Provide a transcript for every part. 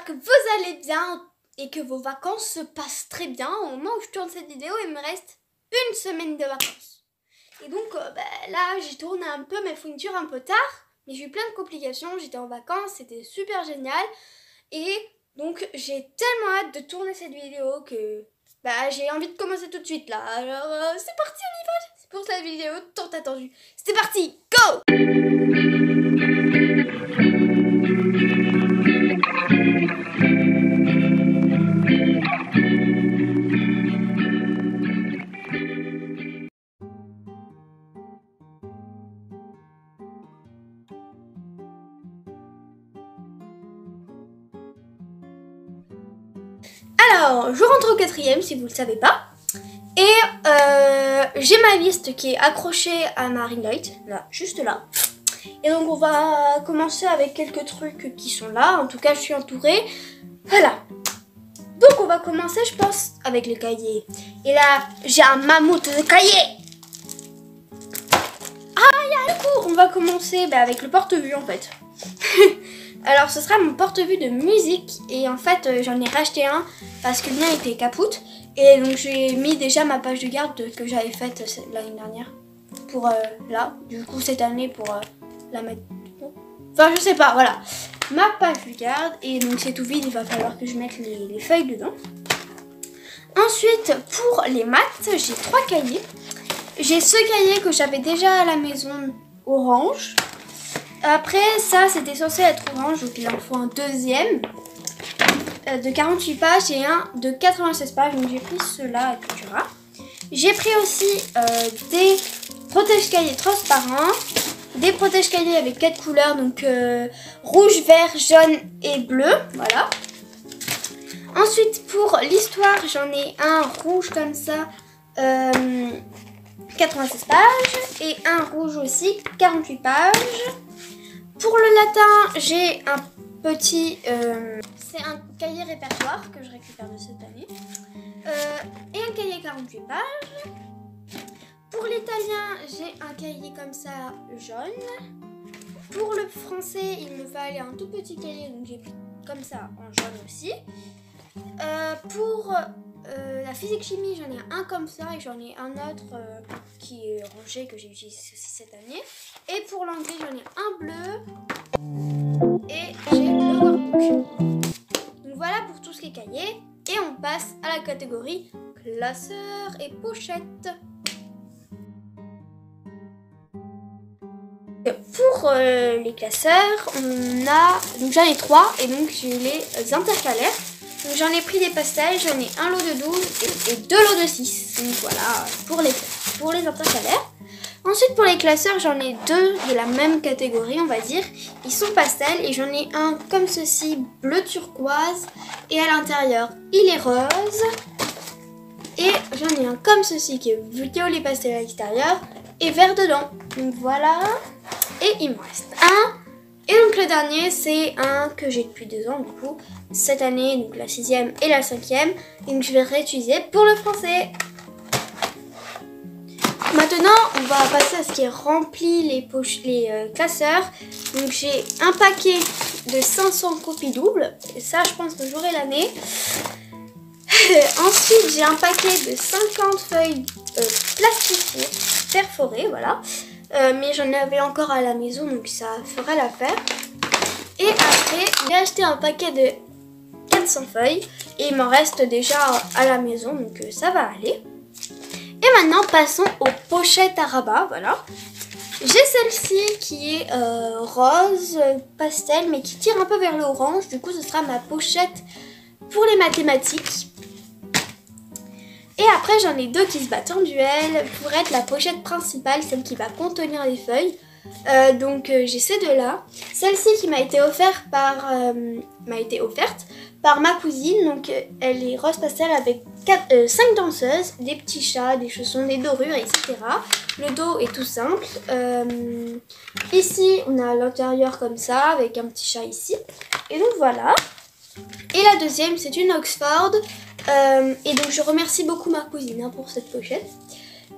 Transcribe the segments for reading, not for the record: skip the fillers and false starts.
j'espère que vous allez bien et que vos vacances se passent très bien. Au moment où je tourne cette vidéo, il me reste une semaine de vacances. Et donc là, j'ai tourné un peu mes fournitures un peu tard, mais j'ai eu plein de complications. J'étais en vacances, c'était super génial. Et donc j'ai tellement hâte de tourner cette vidéo que j'ai envie de commencer tout de suite là. Alors c'est parti, on y va. C'est pour cette vidéo tant attendue. C'est parti, go! Alors, je rentre au 4e si vous le savez pas. Et j'ai ma liste qui est accrochée à ma ring light, là, juste là. Et donc on va commencer avec quelques trucs qui sont là. En tout cas, je suis entourée. Voilà. Donc on va commencer, je pense, avec les cahiers. Et là, j'ai un mammouth de cahiers. Du coup, on va commencer avec le porte-vue en fait. Alors ce sera mon porte-vue de musique. Et en fait, j'en ai racheté un parce que le mien était capote. Et donc j'ai mis déjà ma page de garde que j'avais faite l'année dernière. Pour là, du coup cette année pour la mettre... Enfin je sais pas, voilà. Ma page de garde. Et donc c'est tout vide, il va falloir que je mette les feuilles dedans. Ensuite, pour les maths, j'ai 3 cahiers. J'ai ce cahier que j'avais déjà à la maison, orange. Après ça, c'était censé être orange, donc il en faut un deuxième de 48 pages et un de 96 pages. Donc j'ai pris ceux-là à Cultura. J'ai pris aussi des protège-cahiers transparents, des protège-cahiers avec 4 couleurs, donc rouge, vert, jaune et bleu, voilà. Ensuite, pour l'histoire, j'en ai un rouge comme ça, 96 pages, et un rouge aussi, 48 pages. Pour le latin, j'ai un petit... c'est un cahier répertoire que je récupère de cette année. Et un cahier 48 pages. Pour l'italien, j'ai un cahier comme ça, jaune. Pour le français, il me fallait un tout petit cahier, donc j'ai pris comme ça, en jaune aussi. Pour la physique-chimie, j'en ai un comme ça et j'en ai un autre qui est rangé, que j'ai utilisé cette année. Et pour l'anglais, j'en ai un bleu et j'ai le workbook. Donc voilà pour tous les cahiers. Et on passe à la catégorie classeur et pochette. Pour les classeurs, on a... Donc j'en ai 3 et donc j'ai les intercalaires. Donc j'en ai pris des pastels, j'en ai un lot de 12 et 2 lots de 6. Donc voilà, pour les intercalaires. Ensuite pour les classeurs, j'en ai 2 de la même catégorie, on va dire. Ils sont pastels et j'en ai un comme ceci, bleu turquoise. Et à l'intérieur, il est rose. Et j'en ai un comme ceci qui est violet pastel à l'extérieur et vert dedans. Donc voilà. Et il me reste un. Et donc le dernier, c'est un que j'ai depuis 2 ans du coup. Cette année, donc la 6e et la 5e. Et donc je vais réutiliser pour le français. Maintenant, on va passer à ce qui est rempli les classeurs. Donc j'ai un paquet de 500 copies doubles. Et ça, je pense que j'aurai l'année. Ensuite, j'ai un paquet de 50 feuilles plastifiées, perforées, voilà. Mais j'en avais encore à la maison, donc ça fera l'affaire. Et après, j'ai acheté un paquet de 400 feuilles. Et il m'en reste déjà à la maison, donc ça va aller. Et maintenant, passons aux pochettes à rabat, voilà. J'ai celle-ci qui est rose, pastel, mais qui tire un peu vers le orange. Du coup, ce sera ma pochette pour les mathématiques. Et après, j'en ai 2 qui se battent en duel pour être la pochette principale, celle qui va contenir les feuilles. Donc j'ai ces 2-là. Celle-ci qui m'a été offerte par ma cousine. Donc elle est rose pastel avec 5 danseuses, des petits chats, des chaussons, des dorures, etc. Le dos est tout simple. Ici, on a l'intérieur comme ça, avec un petit chat ici. Et donc voilà. Et la deuxième, c'est une Oxford. Et donc je remercie beaucoup ma cousine pour cette pochette.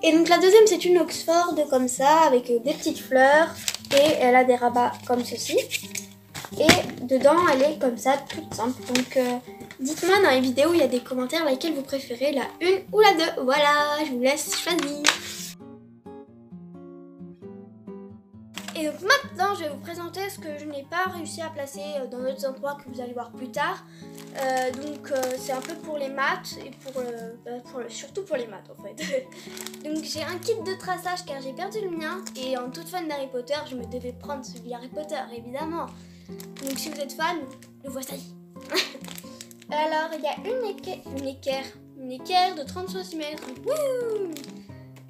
Et donc la deuxième, c'est une Oxford comme ça, avec des petites fleurs. Et elle a des rabats comme ceci. Et dedans elle est comme ça, toute simple. Donc dites-moi dans les vidéos, il y a des commentaires laquelle vous préférez, la 1 ou la 2. Voilà, je vous laisse choisir. Et donc maintenant, je vais vous présenter ce que je n'ai pas réussi à placer dans d'autres endroits que vous allez voir plus tard. C'est un peu pour les maths et surtout pour les maths en fait. Donc j'ai un kit de traçage car j'ai perdu le mien. Et en toute fan d'Harry Potter, je me devais prendre celui Harry Potter évidemment. Donc si vous êtes fan, le voici. Alors il y a une équerre de 30 cm.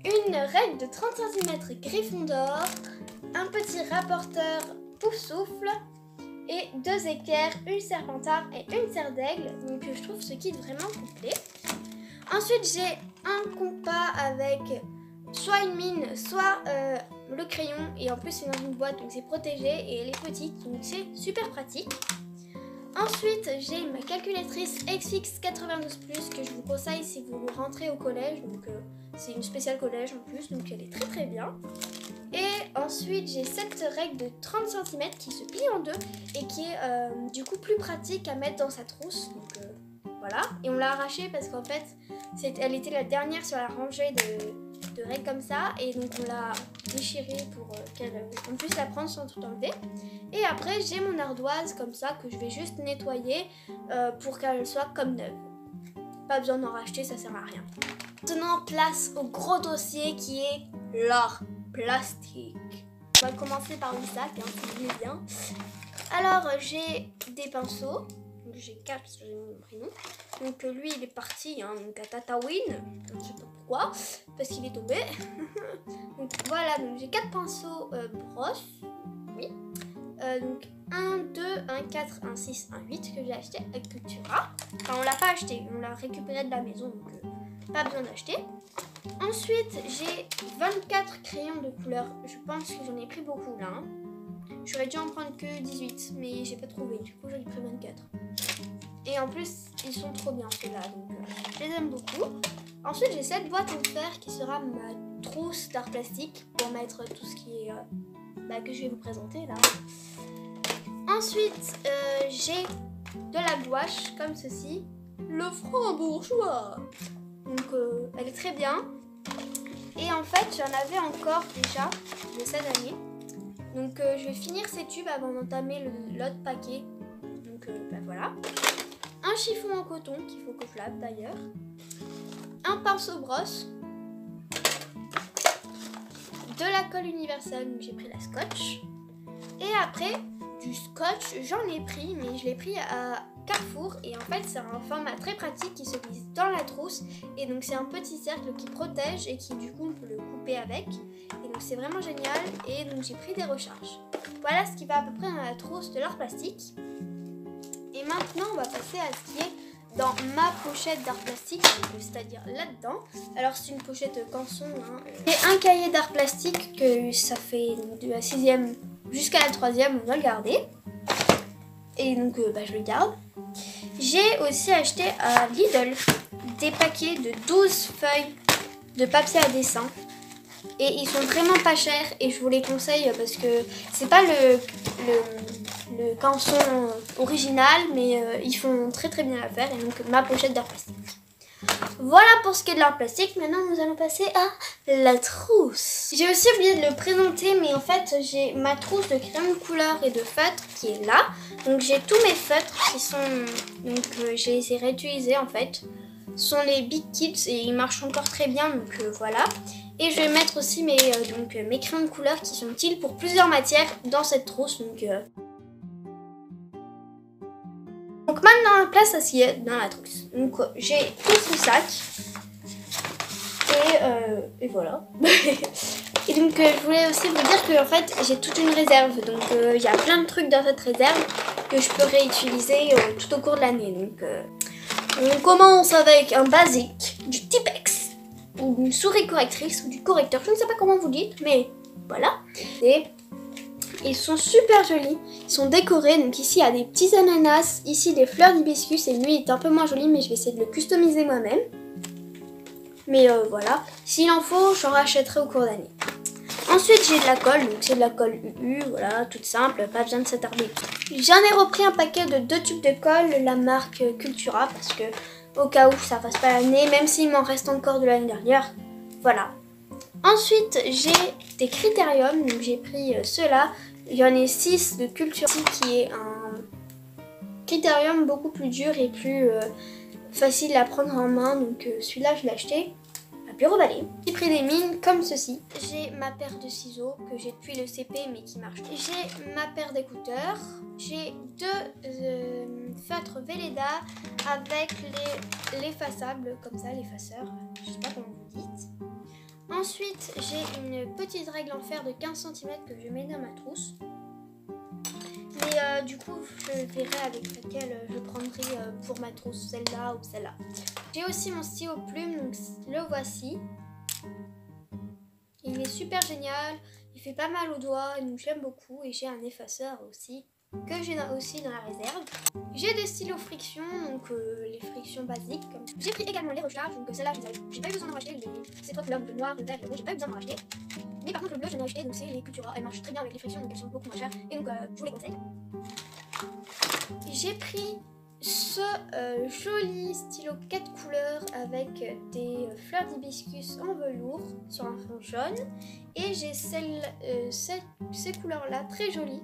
Une règle de 30 cm Gryffondor. Un petit rapporteur pouf souffle et 2 équerres, une serpentard et une serre d'aigle. Donc je trouve ce kit vraiment complet. Ensuite j'ai un compas avec soit une mine, soit le crayon. Et en plus c'est dans une boîte donc c'est protégé et elle est petite donc c'est super pratique. Ensuite j'ai ma calculatrice XFix 92 Plus que je vous conseille si vous rentrez au collège. Donc c'est une spéciale collège en plus donc elle est très bien. Et ensuite j'ai cette règle de 30 cm qui se plie en deux et qui est du coup plus pratique à mettre dans sa trousse. Donc voilà. Et on l'a arrachée parce qu'en fait elle était la dernière sur la rangée de règles comme ça. Et donc on l'a déchirée pour qu'on puisse la prendre sans tout enlever. Et après j'ai mon ardoise comme ça que je vais juste nettoyer pour qu'elle soit comme neuve. Pas besoin d'en racheter, ça sert à rien. Maintenant place au gros dossier qui est l'art plastique. On va commencer par le sac, hein, si vous voulez bien. Alors j'ai des pinceaux, j'ai 4 parce que j'ai mis mon prénom. Donc lui il est parti, hein, donc à Tatawin, je ne sais pas pourquoi, parce qu'il est tombé. Donc voilà, donc j'ai 4 pinceaux brosse, oui. Donc 1, 2, 1, 4, 1, 6, 1, 8 que j'ai acheté avec Cultura. Enfin on l'a pas acheté, on l'a récupéré de la maison, donc pas besoin d'acheter. Ensuite, j'ai 24 crayons de couleur. Je pense que j'en ai pris beaucoup là. Hein. J'aurais dû en prendre que 18, mais j'ai pas trouvé. Du coup, j'en ai pris 24. Et en plus, ils sont trop bien ceux-là. Donc, je les aime beaucoup. Ensuite, j'ai cette boîte en fer qui sera ma trousse d'art plastique pour mettre tout ce qui est que je vais vous présenter là. Ensuite, j'ai de la gouache comme ceci. Le Franc-Bourgeois. Donc elle est très bien. Et en fait j'en avais encore déjà de cette année. Donc je vais finir ces tubes avant d'entamer l'autre paquet. Donc voilà. Un chiffon en coton qu'il faut que je lave d'ailleurs. Un pinceau brosse. De la colle universelle, donc j'ai pris la scotch. Et après du scotch j'en ai pris, mais je l'ai pris à Carrefour et en fait c'est un format très pratique qui se glisse dans la trousse et donc c'est un petit cercle qui protège et qui du coup on peut le couper avec et donc c'est vraiment génial. Et donc j'ai pris des recharges. Voilà ce qui va à peu près dans la trousse de l'art plastique. Et maintenant on va passer à ce qui est dans ma pochette d'art plastique, c'est-à-dire là-dedans. Alors c'est une pochette canson, hein. Et un cahier d'art plastique que ça fait de la 6e jusqu'à la 3e, on va le garder. Et donc je le garde. J'ai aussi acheté à Lidl des paquets de 12 feuilles de papier à dessin. Et ils sont vraiment pas chers et je vous les conseille parce que c'est pas le canson original, mais ils font très bien l'affaire. Et donc ma pochette d'art plastique. Voilà pour ce qui est de l'art plastique. Maintenant nous allons passer à la trousse. J'ai aussi oublié de le présenter, mais en fait j'ai ma trousse de crayon de couleur et de feutres qui est là. Donc j'ai tous mes feutres qui sont, donc je les ai réutilisés en fait. Ce sont les Big Kids et ils marchent encore très bien, donc voilà. Et je vais mettre aussi mes crayons de couleur qui sont utiles pour plusieurs matières dans cette trousse. Donc maintenant, place à ce qui est dans la trousse. Donc j'ai tout ce sac. Et voilà. Et donc je voulais aussi vous dire que en fait j'ai toute une réserve. Donc il y a plein de trucs dans cette réserve que je peux réutiliser tout au cours de l'année. Donc on commence avec un basique, du Tipex, ou une souris correctrice, ou du correcteur. Je ne sais pas comment vous dites, mais voilà. Et ils sont super jolis, ils sont décorés. Donc ici il y a des petits ananas, ici des fleurs d'hibiscus. Et lui il est un peu moins joli, mais je vais essayer de le customiser moi-même. Mais voilà, s'il en faut, j'en rachèterai au cours d'année. Ensuite j'ai de la colle, donc c'est de la colle UU, voilà, toute simple, pas besoin de s'attarder. J'en ai repris un paquet de 2 tubes de colle, la marque Cultura, parce que au cas où ça fasse pas l'année, même s'il m'en reste encore de l'année dernière, voilà. Ensuite j'ai des critériums, donc j'ai pris ceux-là, il y en a 6 de Cultura, qui est un critérium beaucoup plus dur et plus facile à prendre en main, donc celui-là je l'ai acheté à Bureau Vallée. J'ai pris des mines comme ceci. J'ai ma paire de ciseaux que j'ai depuis le CP mais qui marche. J'ai ma paire d'écouteurs. J'ai 2 feutres Velleda avec l'effaçable, comme ça, l'effaceur. Je sais pas comment vous dites. Ensuite, j'ai une petite règle en fer de 15 cm que je mets dans ma trousse. Mais du coup, je verrai avec laquelle je prendrai pour ma trousse, celle-là ou celle-là. J'ai aussi mon stylo plume, donc le voici. Il est super génial, il fait pas mal aux doigts, donc j'aime beaucoup. Et j'ai un effaceur aussi, que j'ai aussi dans la réserve. J'ai des stylos friction, donc les frictions basiques. J'ai pris également les recharges, donc celle-là, j'ai pas eu besoin d'en racheter. Ces 3 couleurs, le noir, le vert, le rouge, j'ai pas eu besoin d'en racheter. Mais par contre, le bleu, j'en ai acheté, donc c'est les Cultura. Elles marchent très bien avec les frictions, donc elles sont beaucoup moins chères. Et donc, je vous les conseille. J'ai pris ce joli stylo 4 couleurs avec des fleurs d'hibiscus en velours sur un fond jaune. Et j'ai ces couleurs-là, très jolies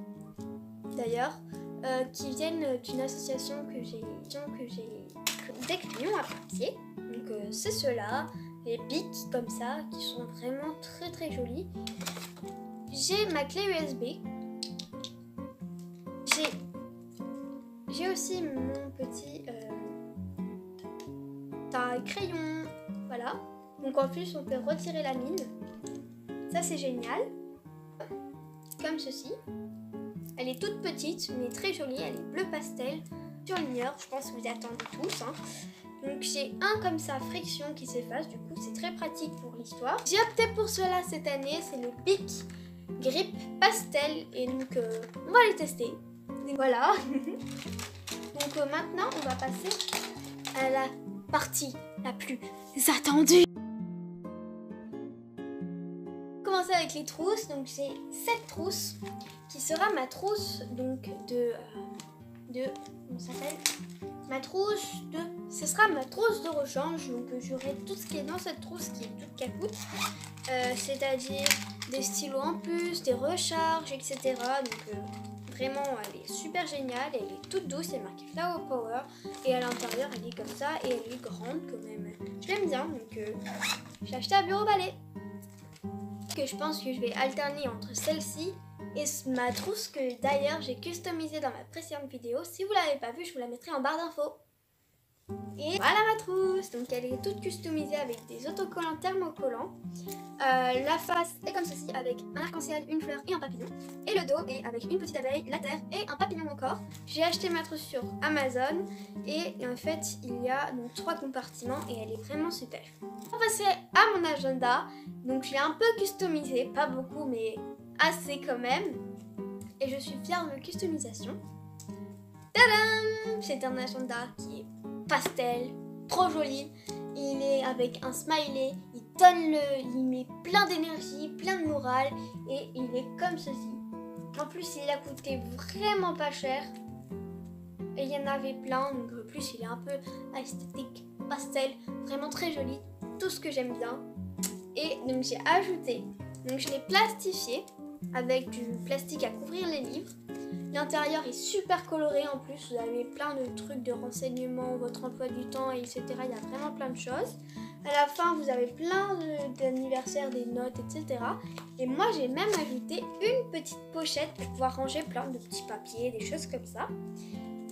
d'ailleurs, qui viennent d'une association que j'ai des crayons à papier. Donc c'est ceux-là, les bics comme ça, qui sont vraiment très très jolis. J'ai ma clé USB. J'ai aussi mon petit crayon, voilà. Donc en plus on peut retirer la mine. Ça c'est génial. Comme ceci. Elle est toute petite mais très jolie. Elle est bleu pastel, surligneur. Je pense que vous y attendez tous. Hein. Donc j'ai un comme ça, friction, qui s'efface. Du coup c'est très pratique pour l'histoire. J'ai opté pour cela cette année. C'est le Bic Grip Pastel. Et donc on va les tester. Et voilà. Donc maintenant on va passer à la partie la plus attendue. Commencer avec les trousses. Donc j'ai cette trousse qui sera ma trousse donc de comment ça s'appelle, ce sera ma trousse de rechange. Donc j'aurai tout ce qui est dans cette trousse qui est toute capoute, c'est-à-dire des stylos en plus, des recharges, etc. Donc vraiment elle est super géniale, elle est toute douce, elle est marquée Flower Power et à l'intérieur elle est comme ça et elle est grande quand même. Je l'aime bien, donc j'ai acheté à Bureau Vallée. Que je pense que je vais alterner entre celle-ci et ma trousse que d'ailleurs j'ai customisée dans ma précédente vidéo. Si vous l'avez pas vue, je vous la mettrai en barre d'infos. Et voilà ma trousse. Donc elle est toute customisée avec des autocollants thermocollants. La face est comme ceci avec un arc-en-ciel, une fleur et un papillon. Et le dos est avec une petite abeille, la terre et un papillon encore. J'ai acheté ma trousse sur Amazon et en fait il y a donc 3 compartiments et elle est vraiment super. On va passer à mon agenda. Donc je l'ai un peu customisé, pas beaucoup mais assez quand même. Et je suis fière de ma customisation. Tadam! C'est un agenda qui est pastel, trop joli. Il est avec un smiley, il met plein d'énergie, plein de morale et il est comme ceci. En plus il a coûté vraiment pas cher et il y en avait plein, donc en plus il est un peu esthétique, pastel, vraiment très joli, tout ce que j'aime bien. Et donc j'ai ajouté, donc je l'ai plastifié avec du plastique à couvrir les livres. L'intérieur est super coloré en plus, vous avez plein de trucs de renseignements, votre emploi du temps, etc. Il y a vraiment plein de choses. À la fin, vous avez plein d'anniversaires, des notes, etc. Et moi, j'ai même ajouté une petite pochette pour pouvoir ranger plein de petits papiers, des choses comme ça.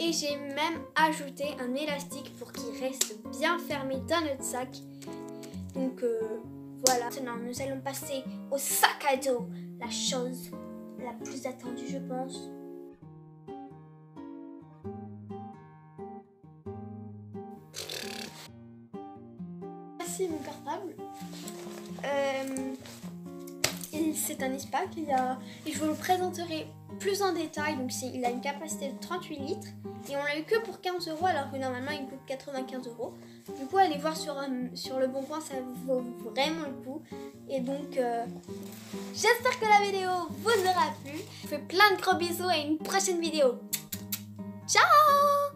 Et j'ai même ajouté un élastique pour qu'il reste bien fermé dans notre sac. Donc voilà. Maintenant, nous allons passer au sac à dos, la chose la plus attendue, je pense. Voici mon cartable. C'est un ISPAC et je vous le présenterai plus en détail. Donc il a une capacité de 38 litres et on l'a eu que pour 15 € alors que normalement il coûte 95 €. Du coup, allez voir sur le Bon Coin, ça vaut vraiment le coup. Et donc, j'espère que la vidéo vous aura plu. Je vous fais plein de gros bisous et une prochaine vidéo. Ciao!